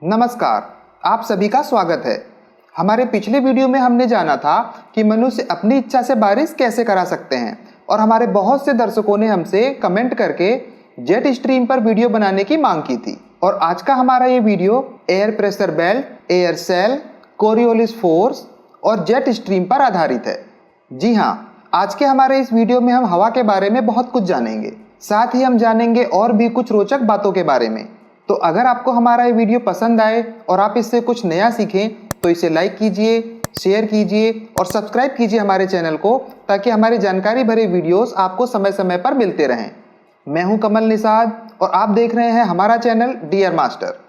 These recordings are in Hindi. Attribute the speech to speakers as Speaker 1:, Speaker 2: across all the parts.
Speaker 1: नमस्कार, आप सभी का स्वागत है। हमारे पिछले वीडियो में हमने जाना था कि मनुष्य अपनी इच्छा से बारिश कैसे करा सकते हैं और हमारे बहुत से दर्शकों ने हमसे कमेंट करके जेट स्ट्रीम पर वीडियो बनाने की मांग की थी। और आज का हमारा ये video air pressure belt, air cell, Coriolis force और जेट स्ट्रीम पर आधारित है। जी हाँ, आज के हमारे इस वीडियो में हम हवा के बारे में बहुत कुछ जानेंगे, साथ ही हम जानेंगे और भी कुछ रोचक बातों के बारे में। तो अगर आपको हमारा ये वीडियो पसंद आए और आप इससे कुछ नया सीखें तो इसे लाइक कीजिए, शेयर कीजिए और सब्सक्राइब कीजिए हमारे चैनल को, ताकि हमारी जानकारी भरे वीडियोस आपको समय समय पर मिलते रहें। मैं हूं कमल निषाद और आप देख रहे हैं हमारा channel dear master.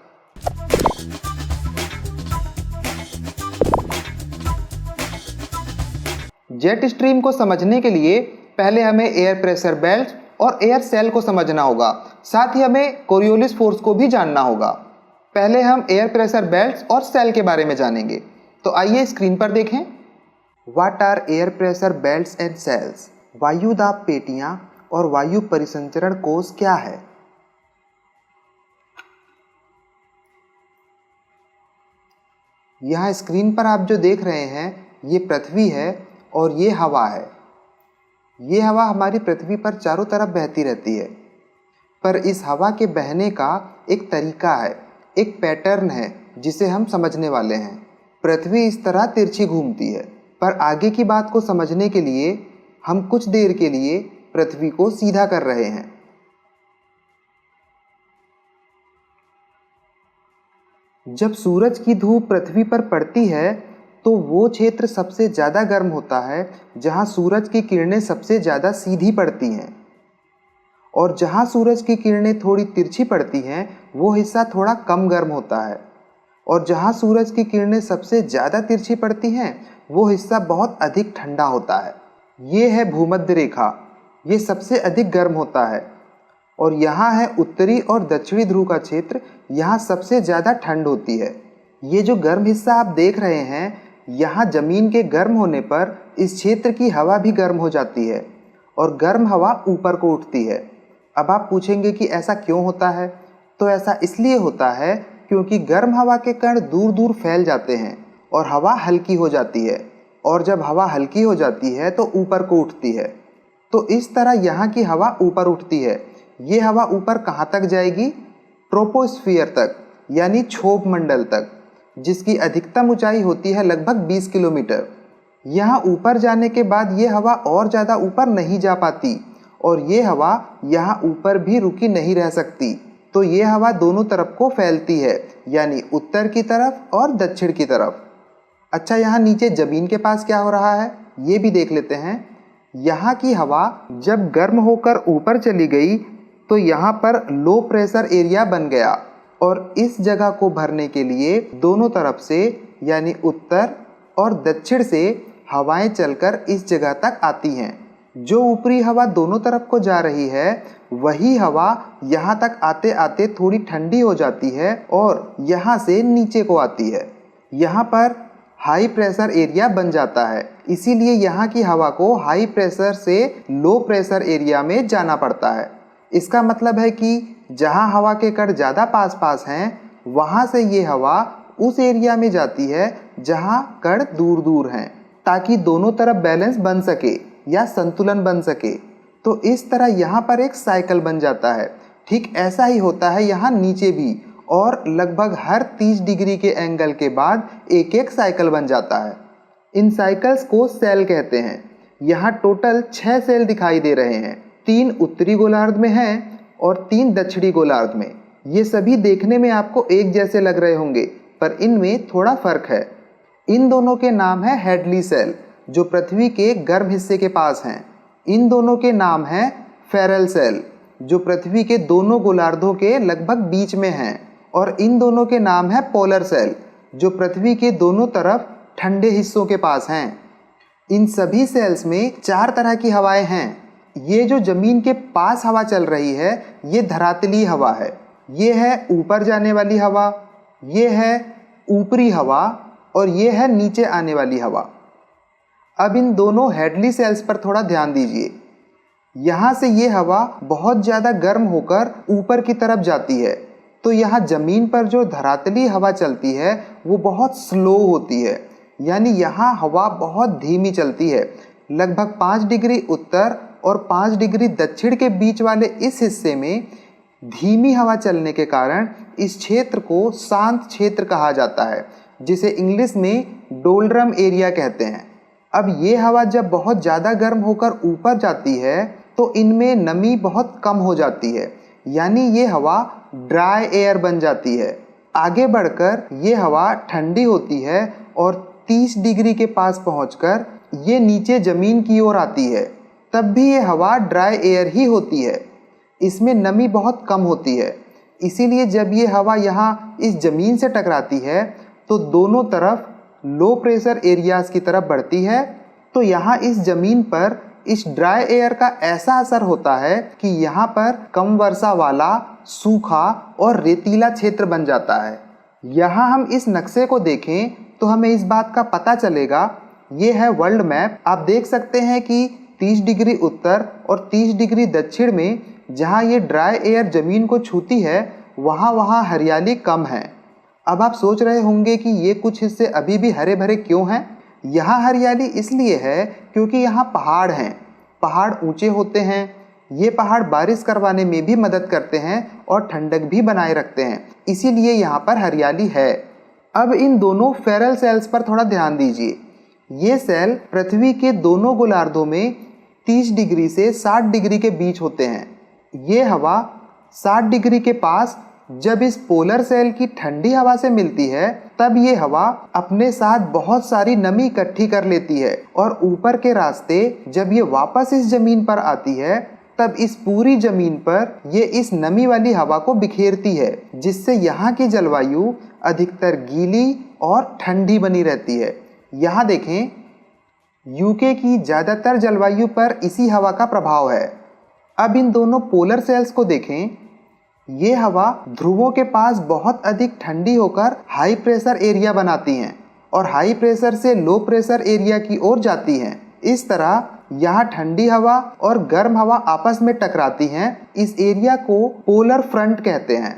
Speaker 1: Jet stream को समझने के लिए पहले हमें एयर प्रेशर बेल्ट और एयर सेल को समझना होगा, साथ ही हमें कोरियोलिस फोर्स को भी जानना होगा। पहले हम एयर प्रेशर बेल्ट्स और सेल के बारे में जानेंगे, तो आइए स्क्रीन पर देखें। What are air pressure belts and cells? वायु दाब पेटियां और वायु परिसंचरण कोष क्या है? यहाँ स्क्रीन पर आप जो देख रहे हैं ये पृथ्वी है और ये हवा है। ये हवा हमारी पृथ्वी पर चारों तरफ बहती रहती है, पर इस हवा के बहने का एक तरीका है, एक पैटर्न है जिसे हम समझने वाले हैं। पृथ्वी इस तरह तिरछी घूमती है, पर आगे की बात को समझने के लिए हम कुछ देर के लिए पृथ्वी को सीधा कर रहे हैं। जब सूरज की धूप पृथ्वी पर पड़ती है तो वो क्षेत्र सबसे ज़्यादा गर्म होता है जहाँ सूरज की किरणें सबसे ज़्यादा सीधी पड़ती हैं, और जहाँ सूरज की किरणें थोड़ी तिरछी पड़ती हैं वो हिस्सा थोड़ा कम गर्म होता है, और जहाँ सूरज की किरणें सबसे ज़्यादा तिरछी पड़ती हैं वो हिस्सा बहुत अधिक ठंडा होता है। ये है भूमध्य रेखा, ये सबसे अधिक गर्म होता है, और यहाँ है उत्तरी और दक्षिणी ध्रुव का क्षेत्र, यहाँ सबसे ज़्यादा ठंड होती है। ये जो गर्म हिस्सा आप देख रहे हैं, यहाँ ज़मीन के गर्म होने पर इस क्षेत्र की हवा भी गर्म हो जाती है और गर्म हवा ऊपर को उठती है। अब आप पूछेंगे कि ऐसा क्यों होता है? तो ऐसा इसलिए होता है क्योंकि गर्म हवा के कण दूर दूर फैल जाते हैं और हवा हल्की हो जाती है, और जब हवा हल्की हो जाती है तो ऊपर को उठती है। तो इस तरह यहाँ की हवा ऊपर उठती है। ये हवा ऊपर कहाँ तक जाएगी? ट्रोपोस्फियर तक, यानी क्षोभ मंडल तक, जिसकी अधिकतम ऊंचाई होती है लगभग 20 किलोमीटर। यहाँ ऊपर जाने के बाद ये हवा और ज़्यादा ऊपर नहीं जा पाती, और ये हवा यहाँ ऊपर भी रुकी नहीं रह सकती। तो ये हवा दोनों तरफ को फैलती है, यानी उत्तर की तरफ और दक्षिण की तरफ। अच्छा, यहाँ नीचे ज़मीन के पास क्या हो रहा है ये भी देख लेते हैं। यहाँ की हवा जब गर्म होकर ऊपर चली गई तो यहाँ पर लो प्रेशर एरिया बन गया, और इस जगह को भरने के लिए दोनों तरफ से यानी उत्तर और दक्षिण से हवाएं चलकर इस जगह तक आती हैं। जो ऊपरी हवा दोनों तरफ को जा रही है वही हवा यहाँ तक आते आते थोड़ी ठंडी हो जाती है और यहाँ से नीचे को आती है। यहाँ पर हाई प्रेशर एरिया बन जाता है, इसीलिए यहाँ की हवा को हाई प्रेशर से लो प्रेशर एरिया में जाना पड़ता है। इसका मतलब है कि जहाँ हवा के कण ज़्यादा पास पास हैं वहाँ से ये हवा उस एरिया में जाती है जहाँ कण दूर दूर हैं, ताकि दोनों तरफ बैलेंस बन सके या संतुलन बन सके। तो इस तरह यहाँ पर एक साइकिल बन जाता है। ठीक ऐसा ही होता है यहाँ नीचे भी, और लगभग हर 30 डिग्री के एंगल के बाद एक एक साइकिल बन जाता है। इन साइकिल्स को सेल कहते हैं। यहाँ टोटल 6 सेल दिखाई दे रहे हैं। 3 उत्तरी गोलार्ध में हैं और 3 दक्षिणी गोलार्ध में। ये सभी देखने में आपको एक जैसे लग रहे होंगे, पर इनमें थोड़ा फर्क है। इन दोनों के नाम है हेडली सेल, जो पृथ्वी के गर्म हिस्से के पास हैं। इन दोनों के नाम है फेरल सेल, जो पृथ्वी के दोनों गोलार्धों के लगभग बीच में हैं, और इन दोनों के नाम है पोलर सेल, जो पृथ्वी के दोनों तरफ ठंडे हिस्सों के पास हैं। इन सभी सेल्स में 4 तरह की हवाएं हैं। ये जो जमीन के पास हवा चल रही है ये धरातलीय हवा है, ये है ऊपर जाने वाली हवा, ये है ऊपरी हवा, और ये है नीचे आने वाली हवा। अब इन दोनों हेडली सेल्स पर थोड़ा ध्यान दीजिए। यहाँ से ये हवा बहुत ज़्यादा गर्म होकर ऊपर की तरफ जाती है, तो यहाँ ज़मीन पर जो धरातली हवा चलती है वो बहुत स्लो होती है, यानी यहाँ हवा बहुत धीमी चलती है। लगभग 5 डिग्री उत्तर और 5 डिग्री दक्षिण के बीच वाले इस हिस्से में धीमी हवा चलने के कारण इस क्षेत्र को शांत क्षेत्र कहा जाता है, जिसे इंग्लिश में डोल्ड्रम एरिया कहते हैं। अब ये हवा जब बहुत ज़्यादा गर्म होकर ऊपर जाती है तो इनमें नमी बहुत कम हो जाती है, यानी ये हवा ड्राई एयर बन जाती है। आगे बढ़कर ये हवा ठंडी होती है और 30 डिग्री के पास पहुंचकर ये नीचे ज़मीन की ओर आती है। तब भी ये हवा ड्राई एयर ही होती है, इसमें नमी बहुत कम होती है। इसीलिए जब ये हवा यहाँ इस ज़मीन से टकराती है तो दोनों तरफ लो प्रेशर एरियाज़ की तरफ बढ़ती है। तो यहाँ इस ज़मीन पर इस ड्राई एयर का ऐसा असर होता है कि यहाँ पर कम वर्षा वाला सूखा और रेतीला क्षेत्र बन जाता है। यहाँ हम इस नक्शे को देखें तो हमें इस बात का पता चलेगा। ये है वर्ल्ड मैप। आप देख सकते हैं कि 30 डिग्री उत्तर और 30 डिग्री दक्षिण में जहाँ ये ड्राई एयर ज़मीन को छूती है वहाँ हरियाली कम है। अब आप सोच रहे होंगे कि ये कुछ हिस्से अभी भी हरे भरे क्यों हैं? यहाँ हरियाली इसलिए है क्योंकि यहाँ पहाड़ हैं। पहाड़ ऊंचे होते हैं। ये पहाड़ बारिश करवाने में भी मदद करते हैं और ठंडक भी बनाए रखते हैं, इसीलिए यहाँ पर हरियाली है। अब इन दोनों फेरल सेल्स पर थोड़ा ध्यान दीजिए। ये सेल पृथ्वी के दोनों गोलार्धों में 30 डिग्री से 60 डिग्री के बीच होते हैं। ये हवा 60 डिग्री के पास जब इस पोलर सेल की ठंडी हवा से मिलती है तब ये हवा अपने साथ बहुत सारी नमी इकट्ठी कर लेती है और ऊपर के रास्ते जब ये वापस इस ज़मीन पर आती है तब इस पूरी ज़मीन पर ये इस नमी वाली हवा को बिखेरती है, जिससे यहाँ की जलवायु अधिकतर गीली और ठंडी बनी रहती है। यहाँ देखें, यूके की ज़्यादातर जलवायु पर इसी हवा का प्रभाव है। अब इन दोनों पोलर सेल्स को देखें। ये हवा ध्रुवों के पास बहुत अधिक ठंडी होकर हाई प्रेशर एरिया बनाती हैं और हाई प्रेशर से लो प्रेशर एरिया की ओर जाती हैं। इस तरह यहाँ ठंडी हवा और गर्म हवा आपस में टकराती हैं। इस एरिया को पोलर फ्रंट कहते हैं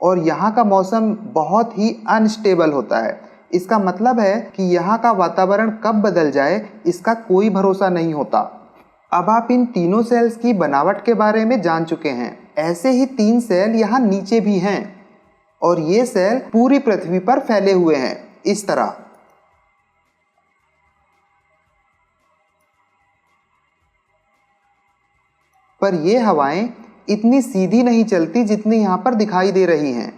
Speaker 1: और यहाँ का मौसम बहुत ही अनस्टेबल होता है। इसका मतलब है कि यहाँ का वातावरण कब बदल जाए इसका कोई भरोसा नहीं होता। अब आप इन तीनों सेल्स की बनावट के बारे में जान चुके हैं। ऐसे ही 3 सेल यहाँ नीचे भी हैं और ये सेल पूरी पृथ्वी पर फैले हुए हैं इस तरह। पर ये हवाएं इतनी सीधी नहीं चलती जितनी यहाँ पर दिखाई दे रही हैं।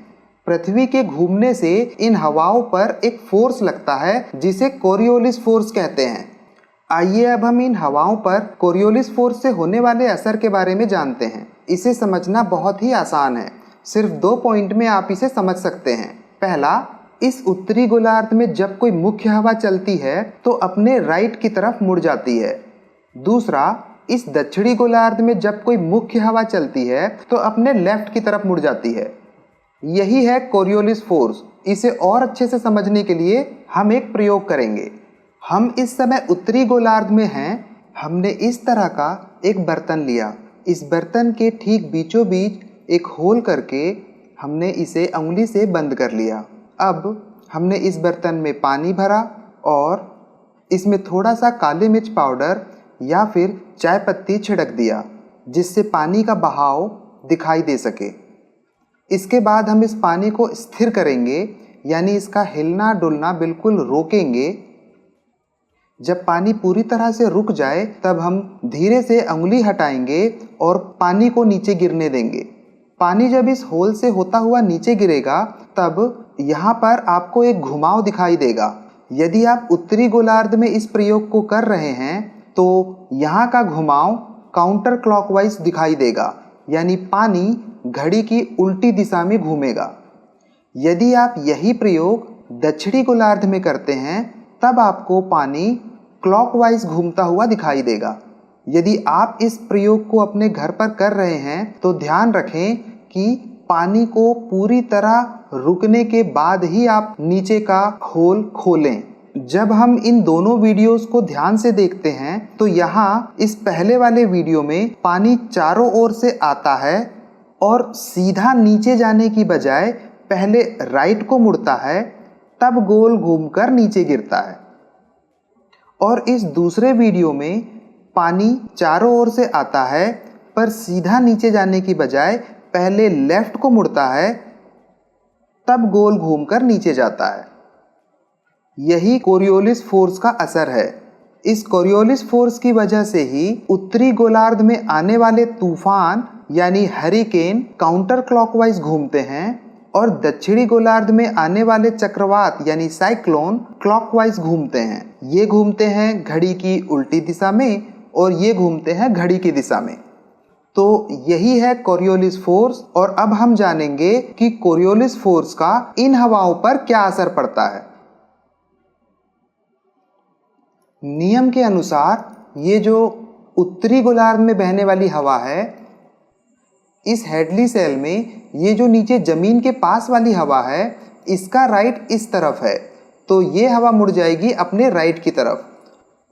Speaker 1: पृथ्वी के घूमने से इन हवाओं पर एक फोर्स लगता है जिसे कोरियोलिस फोर्स कहते हैं। आइए अब हम इन हवाओं पर कोरियोलिस फोर्स से होने वाले असर के बारे में जानते हैं। इसे समझना बहुत ही आसान है। सिर्फ 2 पॉइंट में आप इसे समझ सकते हैं। पहला, इस उत्तरी गोलार्ध में जब कोई मुख्य हवा चलती है तो अपने राइट की तरफ मुड़ जाती है। दूसरा, इस दक्षिणी गोलार्ध में जब कोई मुख्य हवा चलती है तो अपने लेफ्ट की तरफ मुड़ जाती है। यही है कोरियोलिस फोर्स। इसे और अच्छे से समझने के लिए हम एक प्रयोग करेंगे। हम इस समय उत्तरी गोलार्ध में हैं। हमने इस तरह का एक बर्तन लिया। इस बर्तन के ठीक बीचों बीच एक होल करके हमने इसे उंगली से बंद कर लिया। अब हमने इस बर्तन में पानी भरा और इसमें थोड़ा सा काली मिर्च पाउडर या फिर चाय पत्ती छिड़क दिया, जिससे पानी का बहाव दिखाई दे सके। इसके बाद हम इस पानी को स्थिर करेंगे, यानी इसका हिलना डुलना बिल्कुल रोकेंगे। जब पानी पूरी तरह से रुक जाए तब हम धीरे से उंगली हटाएंगे और पानी को नीचे गिरने देंगे। पानी जब इस होल से होता हुआ नीचे गिरेगा तब यहाँ पर आपको एक घुमाव दिखाई देगा। यदि आप उत्तरी गोलार्ध में इस प्रयोग को कर रहे हैं तो यहाँ का घुमाव काउंटर क्लॉकवाइज दिखाई देगा, यानी पानी घड़ी की उल्टी दिशा में घूमेगा। यदि आप यही प्रयोग दक्षिणी गोलार्ध में करते हैं तब आपको पानी क्लॉकवाइज घूमता हुआ दिखाई देगा। यदि आप इस प्रयोग को अपने घर पर कर रहे हैं तो ध्यान रखें कि पानी को पूरी तरह रुकने के बाद ही आप नीचे का होल खोलें। जब हम इन दोनों वीडियोस को ध्यान से देखते हैं तो यहाँ इस पहले वाले वीडियो में पानी चारों ओर से आता है और सीधा नीचे जाने की बजाय पहले राइट को मुड़ता है, तब गोल घूमकर नीचे गिरता है। और इस दूसरे वीडियो में पानी चारों ओर से आता है, पर सीधा नीचे जाने की बजाय पहले लेफ्ट को मुड़ता है, तब गोल घूमकर नीचे जाता है। यही कोरियोलिस फोर्स का असर है। इस कोरियोलिस फोर्स की वजह से ही उत्तरी गोलार्ध में आने वाले तूफान यानी हरिकेन काउंटर क्लॉकवाइज घूमते हैं और दक्षिणी गोलार्ध में आने वाले चक्रवात यानी साइक्लोन क्लॉकवाइज घूमते हैं। ये घूमते हैं घड़ी की उल्टी दिशा में और ये घूमते हैं घड़ी की दिशा में। तो यही है कोरियोलिस फोर्स। और अब हम जानेंगे कि कोरियोलिस फोर्स का इन हवाओं पर क्या असर पड़ता है। नियम के अनुसार ये जो उत्तरी गोलार्ध में बहने वाली हवा है, इस हेडली सेल में ये जो नीचे जमीन के पास वाली हवा है, इसका राइट इस तरफ है, तो ये हवा मुड़ जाएगी अपने राइट की तरफ।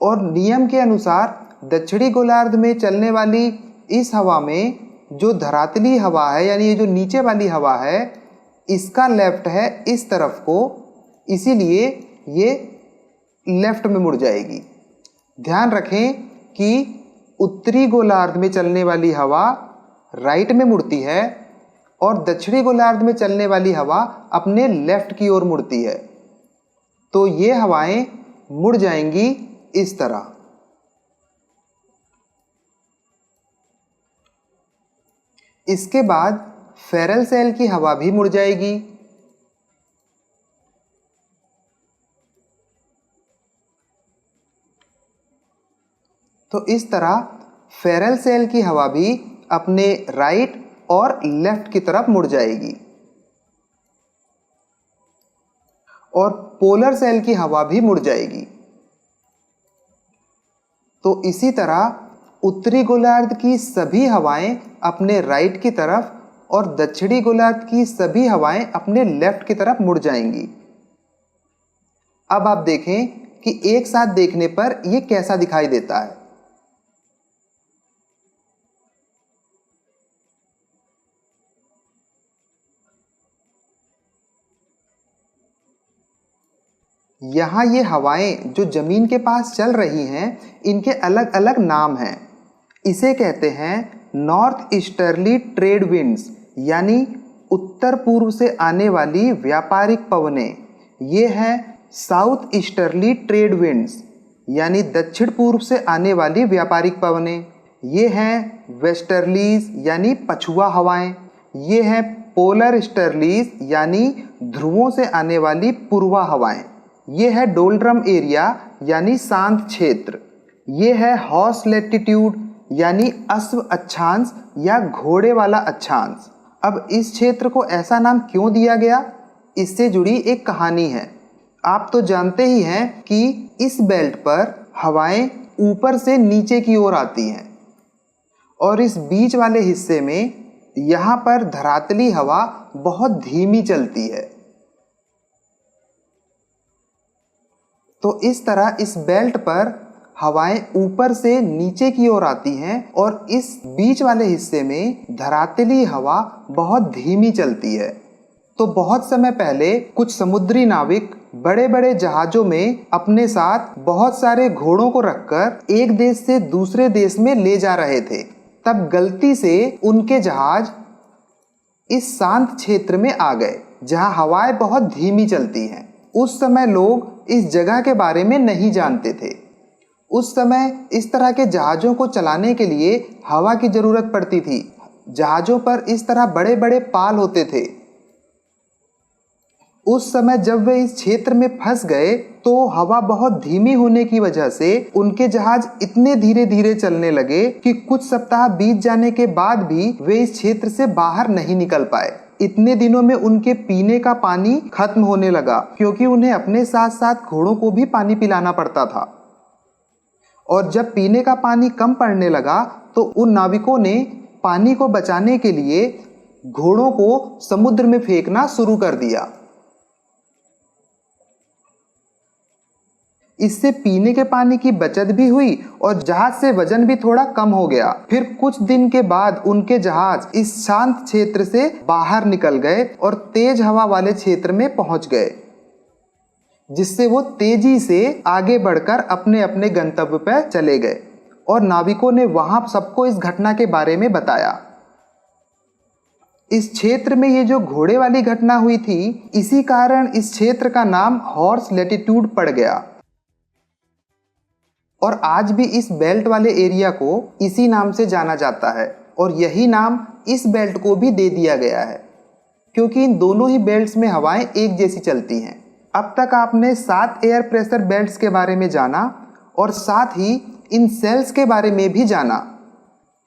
Speaker 1: और नियम के अनुसार दक्षिणी गोलार्ध में चलने वाली इस हवा में जो धरातली हवा है यानी ये जो नीचे वाली हवा है, इसका लेफ्ट है इस तरफ को, इसीलिए ये लेफ्ट में मुड़ जाएगी। ध्यान रखें कि उत्तरी गोलार्ध में चलने वाली हवा राइट में मुड़ती है और दक्षिणी गोलार्ध में चलने वाली हवा अपने लेफ्ट की ओर मुड़ती है। तो ये हवाएं मुड़ जाएंगी इस तरह। इसके बाद फेरल सेल की हवा भी मुड़ जाएगी। तो इस तरह फेरल सेल की हवा भी अपने राइट और लेफ्ट की तरफ मुड़ जाएगी। और पोलर सेल की हवा भी मुड़ जाएगी। तो इसी तरह उत्तरी गोलार्ध की सभी हवाएं अपने राइट की तरफ और दक्षिणी गोलार्ध की सभी हवाएं अपने लेफ्ट की तरफ मुड़ जाएंगी। अब आप देखें कि एक साथ देखने पर यह कैसा दिखाई देता है। यहाँ ये हवाएं जो जमीन के पास चल रही हैं, इनके अलग अलग नाम हैं। इसे कहते हैं नॉर्थ ईस्टर्ली ट्रेड विंड्स, यानी उत्तर पूर्व से आने वाली व्यापारिक पवनें। ये हैं साउथ ईस्टर्ली ट्रेड विंड्स, यानी दक्षिण पूर्व से आने वाली व्यापारिक पवनें। ये हैं वेस्टर्लीज, यानी पछुआ हवाएं। ये हैं पोलर ईस्टर्लीज, यानी ध्रुवों से आने वाली पूर्वा हवाएं। ये है डोल्ड्रम एरिया, यानी शांत क्षेत्र। ये है हॉर्स लैटिट्यूड, यानी अश्व अक्षांश या घोड़े वाला अक्षांश। अब इस क्षेत्र को ऐसा नाम क्यों दिया गया, इससे जुड़ी एक कहानी है। आप तो जानते ही हैं कि इस बेल्ट पर हवाएं ऊपर से नीचे की ओर आती हैं और इस बीच वाले हिस्से में यहाँ पर धरातली हवा बहुत धीमी चलती है। तो इस तरह इस बेल्ट पर हवाएं ऊपर से नीचे की ओर आती हैं और इस बीच वाले हिस्से में धरातली हवा बहुत धीमी चलती है। तो बहुत समय पहले कुछ समुद्री नाविक बड़े बड़े जहाज़ों में अपने साथ बहुत सारे घोड़ों को रखकर एक देश से दूसरे देश में ले जा रहे थे। तब गलती से उनके जहाज इस शांत क्षेत्र में आ गए जहां हवाएं बहुत धीमी चलती हैं। उस समय लोग इस जगह के बारे में नहीं जानते थे। उस समय इस तरह के जहाज़ों को चलाने के लिए हवा की ज़रूरत पड़ती थी। जहाज़ों पर इस तरह बड़े बड़े पाल होते थे। उस समय जब वे इस क्षेत्र में फंस गए तो हवा बहुत धीमी होने की वजह से उनके जहाज इतने धीरे धीरे चलने लगे कि कुछ सप्ताह बीत जाने के बाद भी वे इस क्षेत्र से बाहर नहीं निकल पाए। इतने दिनों में उनके पीने का पानी खत्म होने लगा, क्योंकि उन्हें अपने साथ साथ घोड़ों को भी पानी पिलाना पड़ता था। और जब पीने का पानी कम पड़ने लगा तो उन नाविकों ने पानी को बचाने के लिए घोड़ों को समुद्र में फेंकना शुरू कर दिया। इससे पीने के पानी की बचत भी हुई और जहाज से वजन भी थोड़ा कम हो गया। फिर कुछ दिन के बाद उनके जहाज इस शांत क्षेत्र से बाहर निकल गए और तेज हवा वाले क्षेत्र में पहुंच गए, जिससे वो तेजी से आगे बढ़कर अपने अपने गंतव्य पर चले गए और नाविकों ने वहां सबको इस घटना के बारे में बताया। इस क्षेत्र में ये जो घोड़े वाली घटना हुई थी, इसी कारण इस क्षेत्र का नाम हॉर्स लैटिट्यूड पड़ गया और आज भी इस बेल्ट वाले एरिया को इसी नाम से जाना जाता है और यही नाम इस बेल्ट को भी दे दिया गया है, क्योंकि इन दोनों ही बेल्ट्स में हवाएं एक जैसी चलती हैं। अब तक आपने 7 एयर प्रेशर बेल्ट्स के बारे में जाना और साथ ही इन सेल्स के बारे में भी जाना,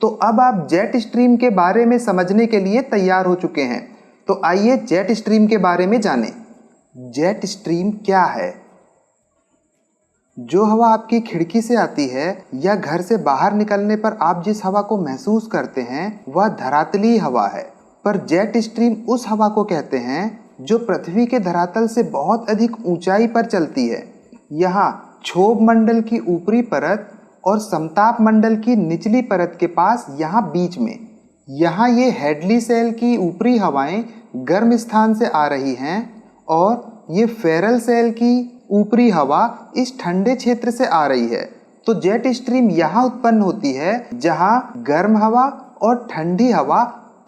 Speaker 1: तो अब आप जेट स्ट्रीम के बारे में समझने के लिए तैयार हो चुके हैं। तो आइए जेट स्ट्रीम के बारे में जानें। जेट स्ट्रीम क्या है? जो हवा आपकी खिड़की से आती है या घर से बाहर निकलने पर आप जिस हवा को महसूस करते हैं वह धरातलीय हवा है, पर जेट स्ट्रीम उस हवा को कहते हैं जो पृथ्वी के धरातल से बहुत अधिक ऊंचाई पर चलती है। यहाँ क्षोभ मंडल की ऊपरी परत और समताप मंडल की निचली परत के पास यहाँ बीच में, यहाँ ये हेडली सेल की ऊपरी हवाएं गर्म स्थान से आ रही हैं और ये फेरल सेल की ऊपरी हवा इस ठंडे क्षेत्र से आ रही है। तो जेट स्ट्रीम यहाँ उत्पन्न होती है जहाँ गर्म हवा और ठंडी हवा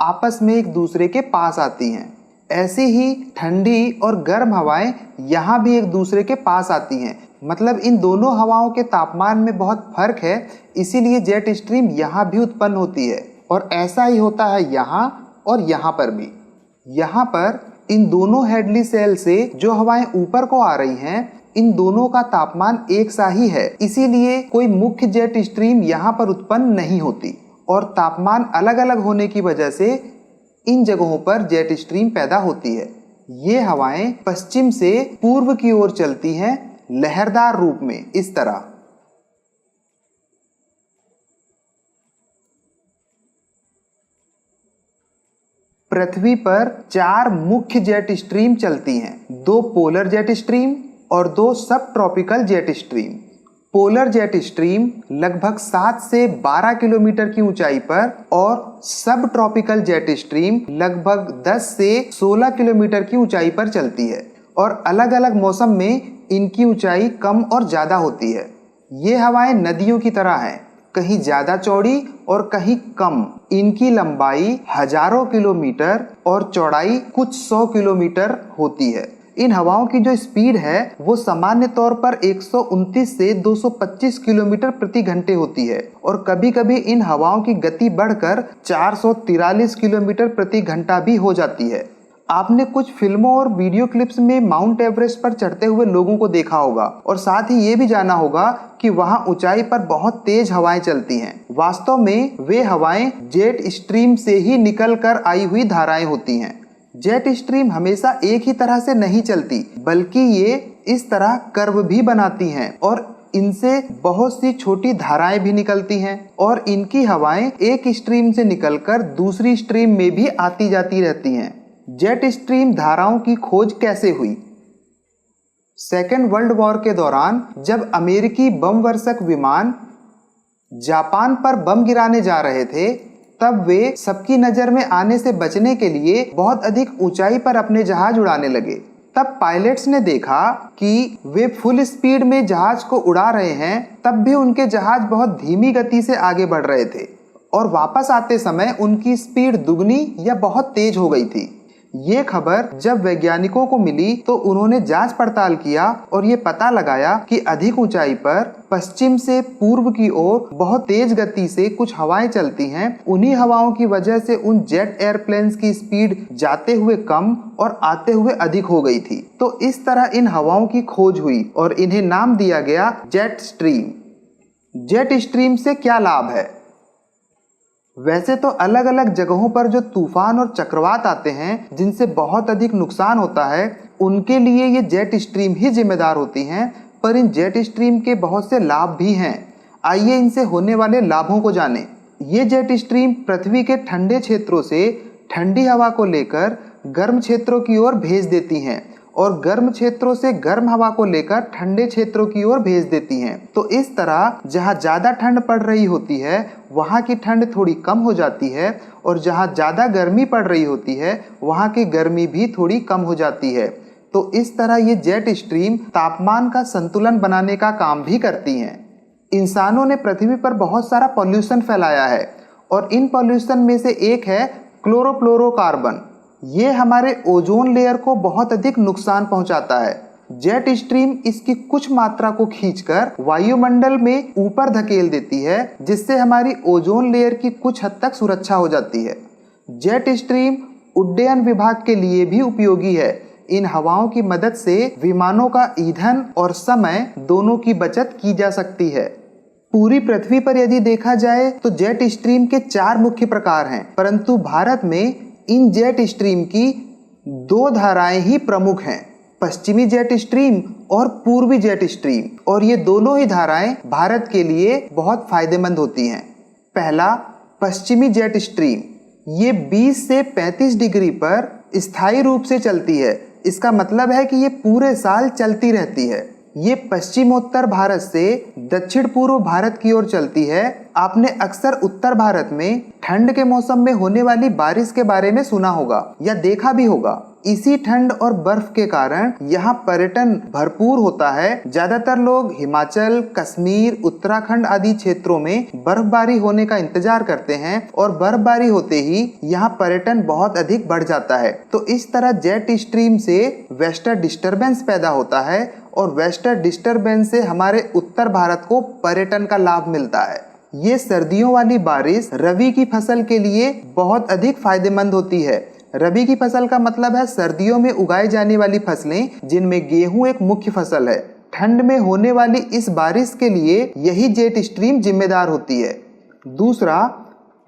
Speaker 1: आपस में एक दूसरे के पास आती हैं। ऐसे ही ठंडी और गर्म हवाएं यहाँ भी एक दूसरे के पास आती हैं, मतलब इन दोनों हवाओं के तापमान में बहुत फर्क है, इसीलिए जेट स्ट्रीम यहाँ भी उत्पन्न होती है। और ऐसा ही होता है यहाँ और यहाँ पर भी। यहाँ पर इन दोनों हेडली सेल से जो हवाएं ऊपर को आ रही हैं, इन दोनों का तापमान एक सा ही है, इसीलिए कोई मुख्य जेट स्ट्रीम यहाँ पर उत्पन्न नहीं होती और तापमान अलग अलग होने की वजह से इन जगहों पर जेट स्ट्रीम पैदा होती है। ये हवाएं पश्चिम से पूर्व की ओर चलती हैं लहरदार रूप में, इस तरह। पृथ्वी पर 4 मुख्य जेट स्ट्रीम चलती हैं, 2 पोलर जेट स्ट्रीम और 2 सब tropical jet stream. Polar jet stream लगभग 7 से 12 किलोमीटर की ऊंचाई पर और सब ट्रॉपिकल जेट स्ट्रीम लगभग 10 से 16 किलोमीटर की ऊंचाई पर चलती है और अलग अलग मौसम में इनकी ऊंचाई कम और ज़्यादा होती है। ये हवाएं नदियों की तरह हैं, कहीं ज़्यादा चौड़ी और कहीं कम। इनकी लंबाई हजारों किलोमीटर और चौड़ाई कुछ 100 किलोमीटर होती है। इन हवाओं की जो स्पीड है वो सामान्य तौर पर 129 से 225 किलोमीटर प्रति घंटे होती है और कभी कभी इन हवाओं की गति बढ़कर 443 किलोमीटर प्रति घंटा भी हो जाती है। आपने कुछ फिल्मों और वीडियो क्लिप्स में माउंट एवरेस्ट पर चढ़ते हुए लोगों को देखा होगा और साथ ही ये भी जाना होगा कि वहाँ ऊंचाई पर बहुत तेज हवाएं चलती हैं। वास्तव में वे हवाएं जेट स्ट्रीम से ही निकल कर आई हुई धाराएं होती हैं। जेट स्ट्रीम हमेशा एक ही तरह से नहीं चलती, बल्कि ये इस तरह कर्व भी बनाती हैं और इनसे बहुत सी छोटी धाराएं भी निकलती हैं और इनकी हवाएं एक स्ट्रीम से निकलकर दूसरी स्ट्रीम में भी आती जाती रहती हैं। जेट स्ट्रीम धाराओं की खोज कैसे हुई? सेकेंड वर्ल्ड वॉर के दौरान जब अमेरिकी बम वर्षक विमान जापान पर बम गिराने जा रहे थे, तब वे सबकी नजर में आने से बचने के लिए बहुत अधिक ऊंचाई पर अपने जहाज उड़ाने लगे। तब पायलट्स ने देखा कि वे फुल स्पीड में जहाज को उड़ा रहे हैं, तब भी उनके जहाज बहुत धीमी गति से आगे बढ़ रहे थे और वापस आते समय उनकी स्पीड दुगनी या बहुत तेज हो गई थी। ये खबर जब वैज्ञानिकों को मिली तो उन्होंने जांच पड़ताल किया और ये पता लगाया कि अधिक ऊंचाई पर पश्चिम से पूर्व की ओर बहुत तेज गति से कुछ हवाएं चलती हैं। उन्हीं हवाओं की वजह से उन जेट एयरप्लेन्स की स्पीड जाते हुए कम और आते हुए अधिक हो गई थी। तो इस तरह इन हवाओं की खोज हुई और इन्हें नाम दिया गया जेट स्ट्रीम। जेट स्ट्रीम से क्या लाभ है? वैसे तो अलग अलग जगहों पर जो तूफान और चक्रवात आते हैं जिनसे बहुत अधिक नुकसान होता है, उनके लिए ये जेट स्ट्रीम ही जिम्मेदार होती हैं, पर इन जेट स्ट्रीम के बहुत से लाभ भी हैं। आइए इनसे होने वाले लाभों को जानें। ये जेट स्ट्रीम पृथ्वी के ठंडे क्षेत्रों से ठंडी हवा को लेकर गर्म क्षेत्रों की ओर भेज देती हैं और गर्म क्षेत्रों से गर्म हवा को लेकर ठंडे क्षेत्रों की ओर भेज देती हैं। तो इस तरह जहाँ ज़्यादा ठंड पड़ रही होती है वहाँ की ठंड थोड़ी कम हो जाती है, और जहाँ ज़्यादा गर्मी पड़ रही होती है वहाँ की गर्मी भी थोड़ी कम हो जाती है। तो इस तरह ये जेट स्ट्रीम तापमान का संतुलन बनाने का काम भी करती हैं। इंसानों ने पृथ्वी पर बहुत सारा पॉल्यूशन फैलाया है, और इन पॉल्यूशन में से एक है क्लोरोफ्लोरोकार्बन। ये हमारे ओजोन लेयर को बहुत अधिक नुकसान पहुंचाता है। जेट स्ट्रीम इसकी कुछ मात्रा को खींचकर वायुमंडल में ऊपर धकेल देती है, जिससे हमारी ओजोन लेयर की कुछ हद तक सुरक्षा हो जाती है। जेट स्ट्रीम उड्डयन विभाग के लिए भी उपयोगी है। इन हवाओं की मदद से विमानों का ईंधन और समय दोनों की बचत की जा सकती है। पूरी पृथ्वी पर यदि देखा जाए तो जेट स्ट्रीम के 4 मुख्य प्रकार हैं, परंतु भारत में इन जेट स्ट्रीम की 2 धाराएं ही प्रमुख हैं, पश्चिमी जेट स्ट्रीम और पूर्वी जेट स्ट्रीम, और ये दोनों ही धाराएं भारत के लिए बहुत फायदेमंद होती हैं। पहला, पश्चिमी जेट स्ट्रीम। ये 20 से 35 डिग्री पर स्थायी रूप से चलती है। इसका मतलब है कि ये पूरे साल चलती रहती है। ये पश्चिमोत्तर भारत से दक्षिण पूर्व भारत की ओर चलती है। आपने अक्सर उत्तर भारत में ठंड के मौसम में होने वाली बारिश के बारे में सुना होगा या देखा भी होगा। इसी ठंड और बर्फ के कारण यहाँ पर्यटन भरपूर होता है। ज्यादातर लोग हिमाचल, कश्मीर, उत्तराखंड आदि क्षेत्रों में बर्फबारी होने का इंतजार करते हैं, और बर्फबारी होते ही यहाँ पर्यटन बहुत अधिक बढ़ जाता है। तो इस तरह जेट स्ट्रीम से वेस्टर्न डिस्टरबेंस पैदा होता है, और वेस्टर्न डिस्टरबेंस से हमारे उत्तर भारत को पर्यटन का लाभ मिलता है। ये सर्दियों वाली बारिश रबी की फसल के लिए बहुत अधिक फायदेमंद होती है। रबी की फसल का मतलब है सर्दियों में उगाई जाने वाली फसलें, जिनमें गेहूं एक मुख्य फसल है। ठंड में होने वाली इस बारिश के लिए यही जेट स्ट्रीम जिम्मेदार होती है। दूसरा,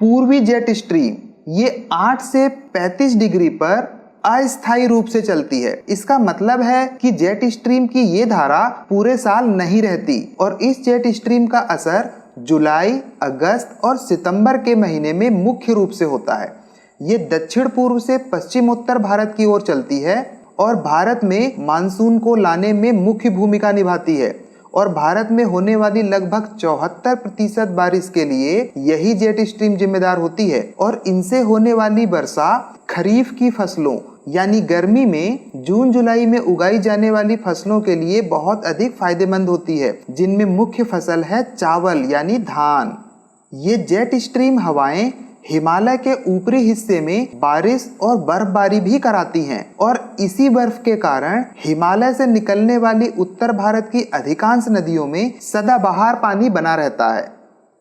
Speaker 1: पूर्वी जेट स्ट्रीम। ये 8 से 35 डिग्री पर अस्थायी रूप से चलती है। इसका मतलब है कि जेट स्ट्रीम की ये धारा पूरे साल नहीं रहती, और इस जेट स्ट्रीम का असर जुलाई, अगस्त और सितंबर के महीने में मुख्य रूप से होता है। ये दक्षिण पूर्व से पश्चिमोत्तर भारत की ओर चलती है, और भारत में मानसून को लाने में मुख्य भूमिका निभाती है, और भारत में होने वाली लगभग 74% बारिश के लिए यही जेट स्ट्रीम जिम्मेदार होती है। और इनसे होने वाली वर्षा खरीफ की फसलों यानी गर्मी में जून जुलाई में उगाई जाने वाली फसलों के लिए बहुत अधिक फायदेमंद होती है, जिनमें मुख्य फसल है चावल यानी धान। ये जेट स्ट्रीम हवाएं हिमालय के ऊपरी हिस्से में बारिश और बर्फबारी भी कराती हैं, और इसी बर्फ के कारण हिमालय से निकलने वाली उत्तर भारत की अधिकांश नदियों में सदाबहार पानी बना रहता है।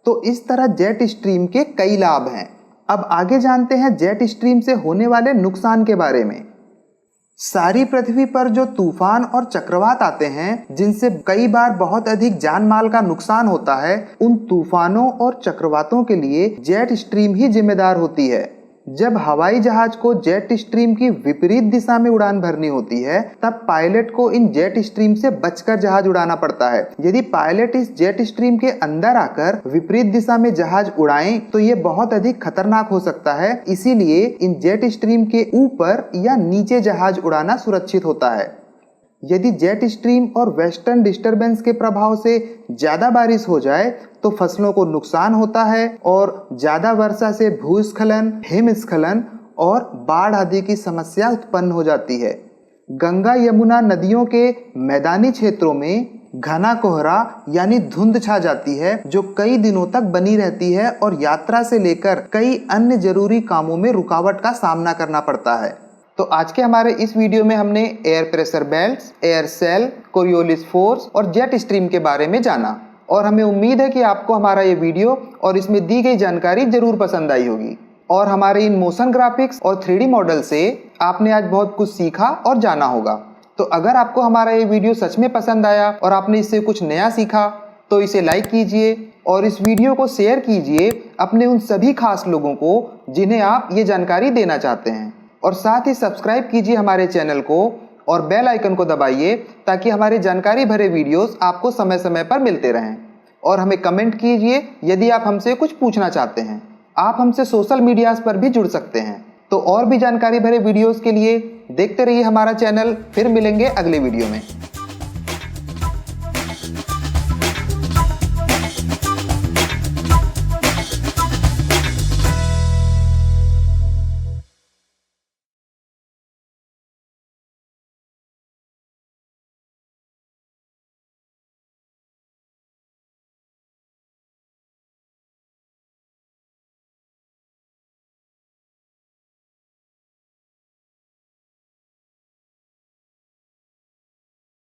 Speaker 1: तो इस तरह जेट स्ट्रीम के कई लाभ हैं। अब आगे जानते हैं जेट स्ट्रीम से होने वाले नुकसान के बारे में। सारी पृथ्वी पर जो तूफान और चक्रवात आते हैं, जिनसे कई बार बहुत अधिक जान माल का नुकसान होता है, उन तूफानों और चक्रवातों के लिए जेट स्ट्रीम ही जिम्मेदार होती है। जब हवाई जहाज को जेट स्ट्रीम की विपरीत दिशा में उड़ान भरनी होती है, तब पायलट को इन जेट स्ट्रीम से बचकर जहाज उड़ाना पड़ता है। यदि पायलट इस जेट स्ट्रीम के अंदर आकर विपरीत दिशा में जहाज उड़ाएं तो ये बहुत अधिक खतरनाक हो सकता है। इसीलिए इन जेट स्ट्रीम के ऊपर या नीचे जहाज उड़ाना सुरक्षित होता है। यदि जेट स्ट्रीम और वेस्टर्न डिस्टरबेंस के प्रभाव से ज्यादा बारिश हो जाए तो फसलों को नुकसान होता है, और ज्यादा वर्षा से भूस्खलन, हिमस्खलन और बाढ़ आदि की समस्या उत्पन्न हो जाती है। गंगा यमुना नदियों के मैदानी क्षेत्रों में घना कोहरा यानी धुंध छा जाती है, जो कई दिनों तक बनी रहती है, और यात्रा से लेकर कई अन्य जरूरी कामों में रुकावट का सामना करना पड़ता है। तो आज के हमारे इस वीडियो में हमने air pressure belts, air cell, Coriolis force और जेट स्ट्रीम के बारे में जाना, और हमें उम्मीद है कि आपको हमारा ये वीडियो और इसमें दी गई जानकारी जरूर पसंद आई होगी, और हमारे इन मोशन ग्राफिक्स और 3D मॉडल से आपने आज बहुत कुछ सीखा और जाना होगा। तो अगर आपको हमारा ये वीडियो सच में पसंद आया और आपने इससे कुछ नया सीखा तो इसे लाइक कीजिए, और इस वीडियो को शेयर कीजिए अपने उन सभी खास लोगों को जिन्हें आप ये जानकारी देना चाहते हैं, और साथ ही सब्सक्राइब कीजिए हमारे चैनल को और बेल आइकन को दबाइए ताकि हमारे जानकारी भरे वीडियोस आपको समय समय पर मिलते रहें। और हमें कमेंट कीजिए यदि आप हमसे कुछ पूछना चाहते हैं। आप हमसे सोशल मीडियाज पर भी जुड़ सकते हैं। तो और भी जानकारी भरे वीडियोस के लिए देखते रहिए हमारा चैनल। फिर मिलेंगे अगले वीडियो में।